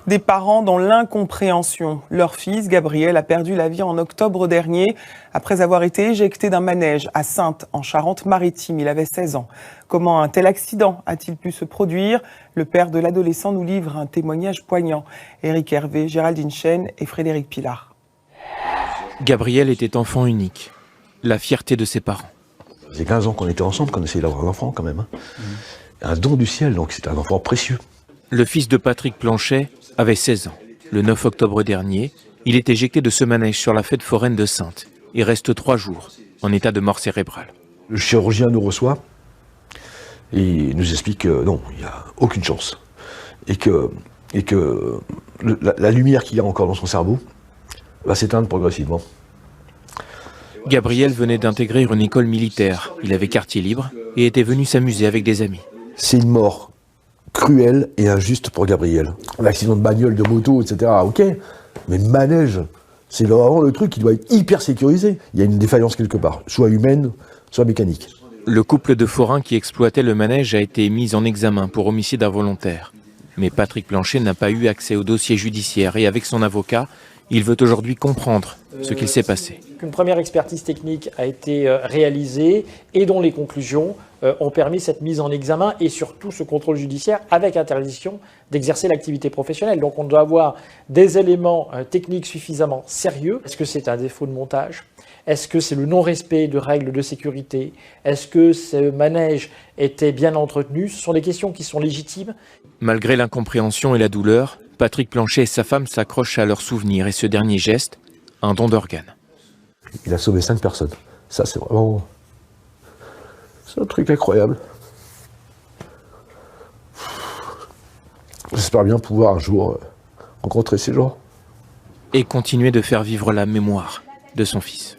Des parents dans l'incompréhension. Leur fils, Gabriel, a perdu la vie en octobre dernier après avoir été éjecté d'un manège à Saintes, en Charente-Maritime. Il avait 16 ans. Comment un tel accident a-t-il pu se produire? Le père de l'adolescent nous livre un témoignage poignant. Éric Hervé, Géraldine Chêne et Frédéric Pilar. Gabriel était enfant unique, la fierté de ses parents. Ça faisait 15 ans qu'on était ensemble, qu'on essayait d'avoir un enfant quand même. Un don du ciel, donc c'est un enfant précieux. Le fils de Patrick Planchet avait 16 ans. Le 9 octobre dernier, il est éjecté de ce manège sur la fête foraine de Saintes. Il reste 3 jours en état de mort cérébrale. Le chirurgien nous reçoit et il nous explique que non, il n'y a aucune chance. Et que la lumière qu'il y a encore dans son cerveau va s'éteindre progressivement. Gabriel venait d'intégrer une école militaire. Il avait quartier libre et était venu s'amuser avec des amis. C'est une mort cruelle et injuste pour Gabriel. L'accident de bagnole, de moto, etc., ok, mais manège, c'est vraiment le truc qui doit être hyper sécurisé. Il y a une défaillance quelque part, soit humaine, soit mécanique. Le couple de forains qui exploitait le manège a été mis en examen pour homicide involontaire. Mais Patrick Planchet n'a pas eu accès au dossier judiciaire et avec son avocat, il veut aujourd'hui comprendre ce qu'il s'est passé. Une première expertise technique a été réalisée et dont les conclusions ont permis cette mise en examen et surtout ce contrôle judiciaire avec interdiction d'exercer l'activité professionnelle. Donc on doit avoir des éléments techniques suffisamment sérieux. Est-ce que c'est un défaut de montage ? Est-ce que c'est le non-respect de règles de sécurité? Est-ce que ce manège était bien entretenu? Ce sont des questions qui sont légitimes. Malgré l'incompréhension et la douleur, Patrick Planchet et sa femme s'accrochent à leurs souvenirs et ce dernier geste, un don d'organes. Il a sauvé 5 personnes. Ça, c'est vraiment... c'est un truc incroyable. J'espère bien pouvoir un jour rencontrer ces gens. Et continuer de faire vivre la mémoire de son fils.